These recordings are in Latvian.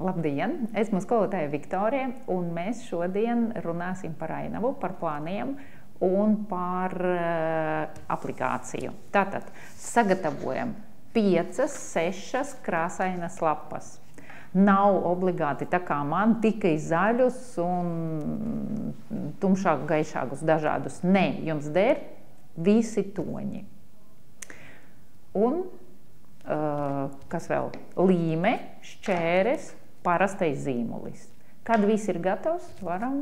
Labdien! Esmu skolotāja Viktorija, un mēs šodien runāsim par ainavu, par plāniem un par aplikāciju. Tātad sagatavojam 5-6 krāsainas lapas. Nav obligāti tā kā man tikai zaļus un tumšāk gaišākus dažādus. Nē, jums der visi toņi. Un kas vēl? Līme, šķēres, parastais zīmulis. Kad viss ir gatavs, varam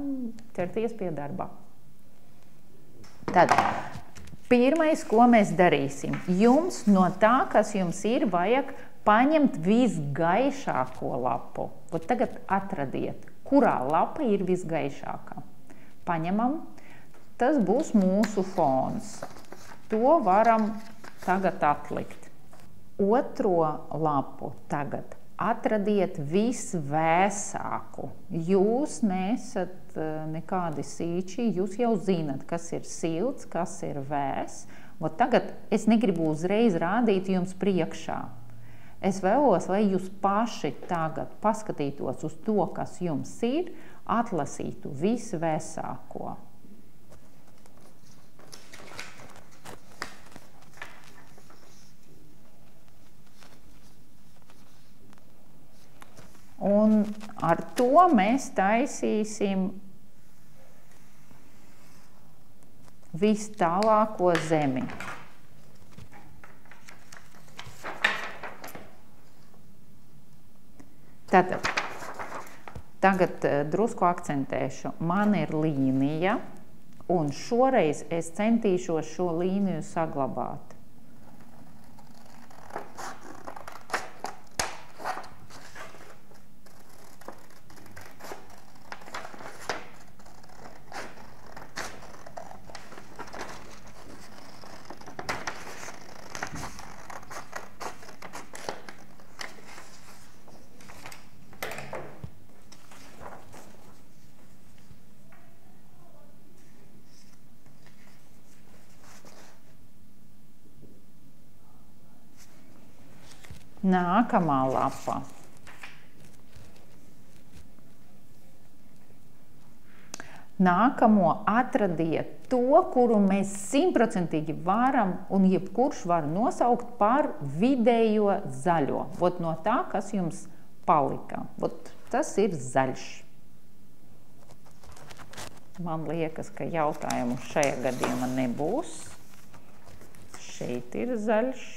ķerties pie darba. Tad, pirmais, ko mēs darīsim, jums no tā, kas jums ir, vajag paņemt visgaišāko lapu. Ot tagad atradiet, kurā lapa ir visgaišākā. Paņemam, tas būs mūsu fons. To varam tagad atlikt. Otro lapu tagad atradiet visvēsāku. Jūs neesat nekādi sīči, jūs jau zinat, kas ir silts, kas ir vēss. Ot tagad es negribu uzreiz rādīt jums priekšā. Es vēlos, lai jūs paši tagad paskatītos uz to, kas jums ir, atlasītu visvēsāko. Un ar to mēs taisīsim vistālāko zemi. Tātad, tagad drusku akcentēšu. Man ir līnija, un šoreiz es centīšos šo līniju saglabāt. Nākamā lapa. Nākamo atradiet to, kuru mēs 100% varam un jebkurš var nosaukt par vidējo zaļo. Ot no tā, kas jums palika. Ot tas ir zaļš. Man liekas, ka jautājumu šajā gadījumā nebūs. Šeit ir zaļš.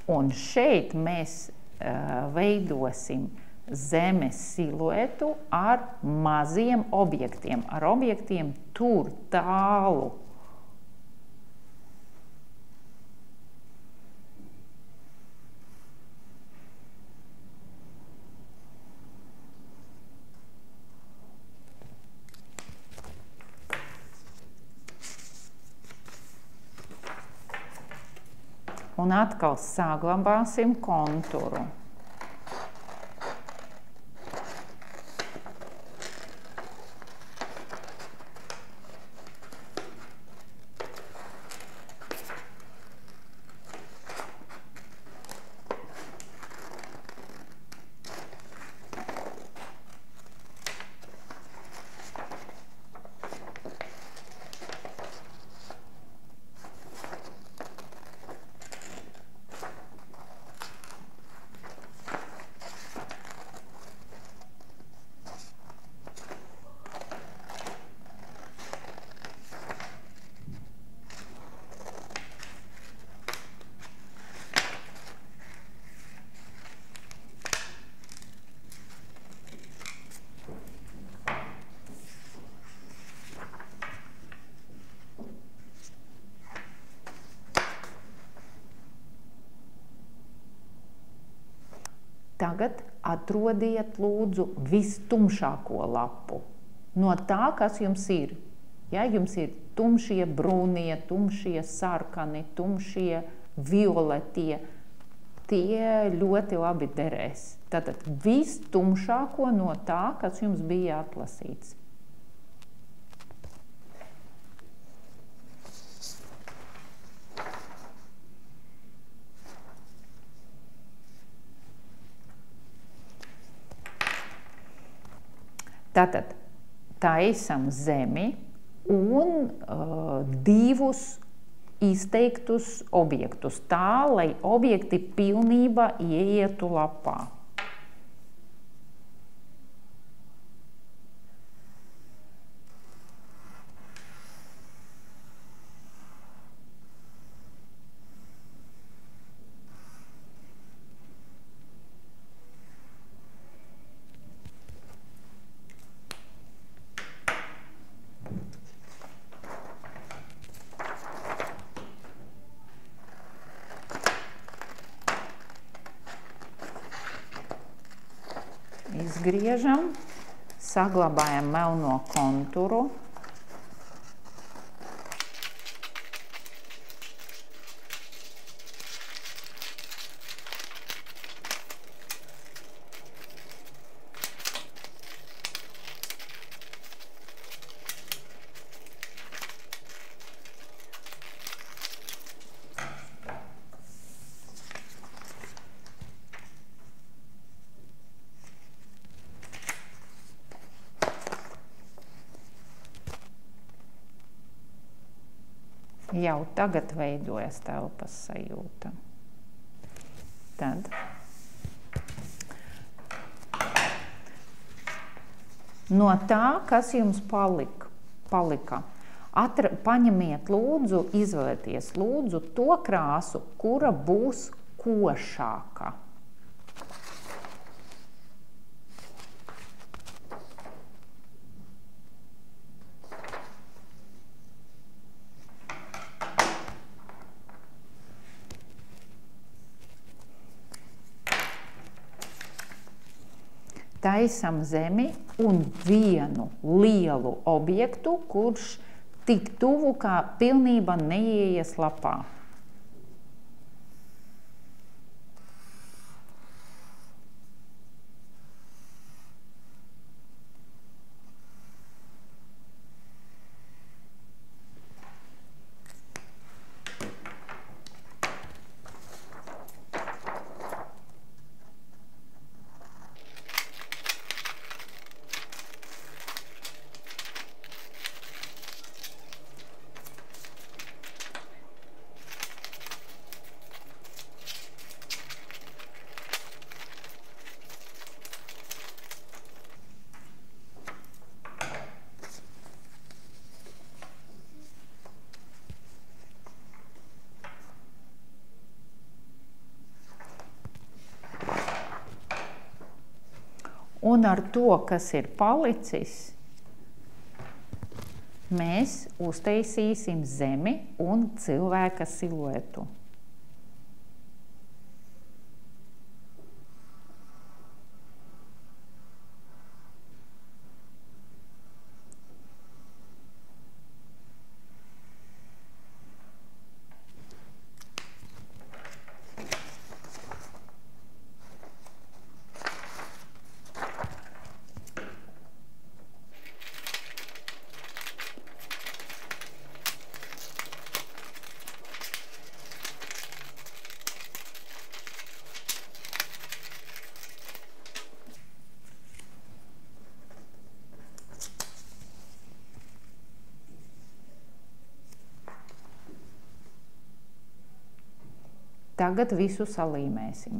Un šeit mēs veidosim zemes siluetu ar maziem objektiem, ar objektiem tur tālu. Un atkal saglabāsim konturu. Tagad atrodiet, lūdzu, vistumšāko lapu. No tā, kas jums ir. Ja jums ir tumšie brūnie, tumšie sarkani, tumšie violetie, tie ļoti labi derēs. Tātad vistumšāko no tā, kas jums bija atlasīts. Tātad taisam zemi un divus izteiktus objektus, tā, lai objekti pilnībā ieietu lapā. Izgriežam, saglabājam melno konturu. Jau tagad veidojas telpas sajūta. Tad no tā, kas jums palika, paņemiet lūdzu, izvēlieties lūdzu to krāsu, kura būs košāka. Taisam zemi un vienu lielu objektu, kurš tik tuvu, kā pilnībā neieies lapā. Un ar to, kas ir palicis, mēs uztaisīsim zemi un cilvēka siluetu. Tagad visu salīmēsim.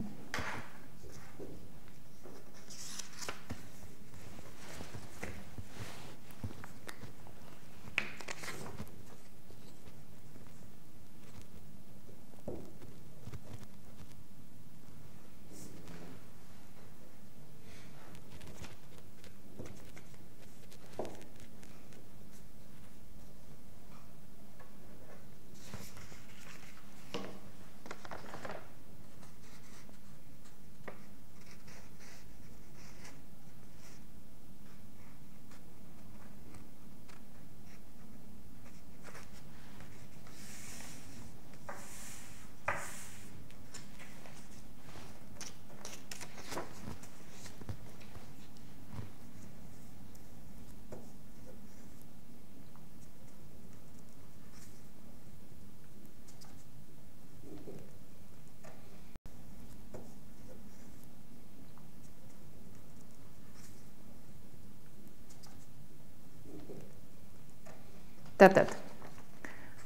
Tātad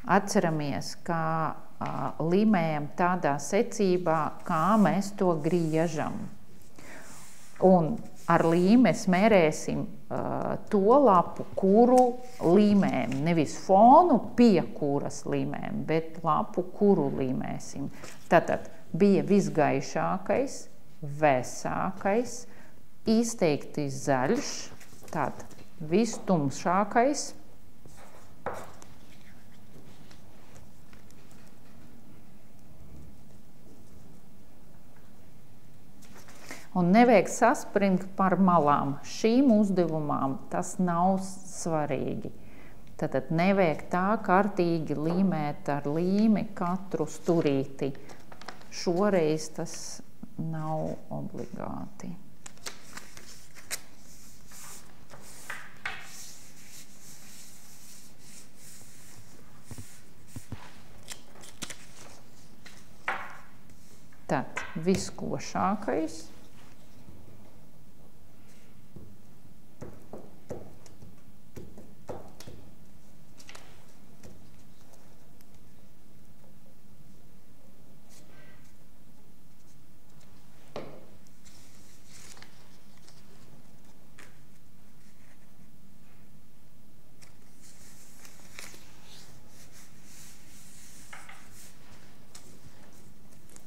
atceramies, ka limējam tādā secībā, kā mēs to griežam. Un ar līmi mēs mērēsim to lapu, kuru līmējam. Nevis fonu, pie kuras līmējam, bet lapu, kuru līmēsim. Tātad bija visgaišākais, vēsākais, izteikti zaļš, tātad vistumšākais, un nevajag saspringt par malām. Šīm uzdevumām tas nav svarīgi. Tātad nevajag tā kārtīgi līmēt ar līmi katru stūrīti. Šoreiz tas nav obligāti. Tad viskošākais.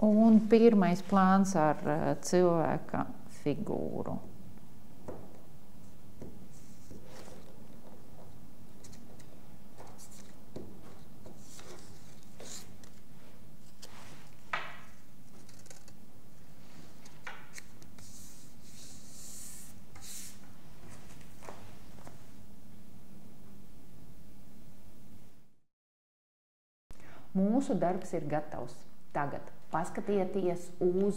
Un pirmais plāns ar cilvēka figūru. Mūsu darbs ir gatavs. Tagad paskatieties uz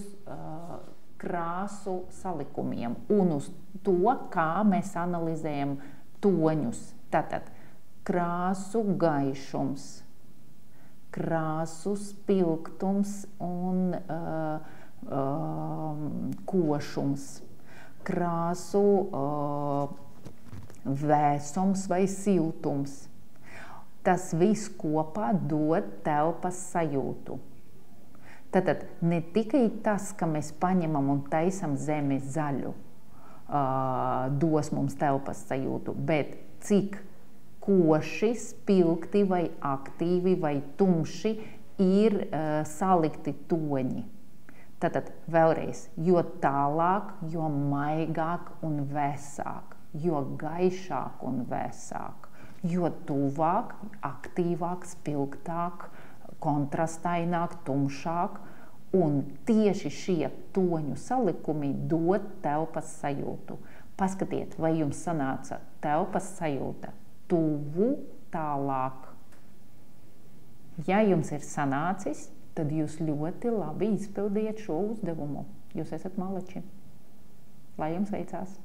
krāsu salikumiem un uz to, kā mēs analizējam toņus. Tātad krāsu gaišums, krāsu spilgtums un košums, krāsu vēsums vai siltums. Tas viss kopā dod telpas sajūtu. Tātad ne tikai tas, ka mēs paņemam un taisam zemi zaļu, dos mums telpas sajūtu, bet cik koši, spilgti vai aktīvi vai tumši ir salikti toņi. Tātad vēlreiz, jo tālāk, jo maigāk un vēsāk, jo gaišāk un vēsāk, jo tuvāk, aktīvāk, spilgtāk, kontrastaināk, tumšāk, un tieši šie toņu salikumi dod telpas sajūtu. Paskatiet, vai jums sanāca telpas sajūta tuvu, tālāk. Ja jums ir sanācis, tad jūs ļoti labi izpildiet šo uzdevumu. Jūs esat maleči. Lai jums veicās!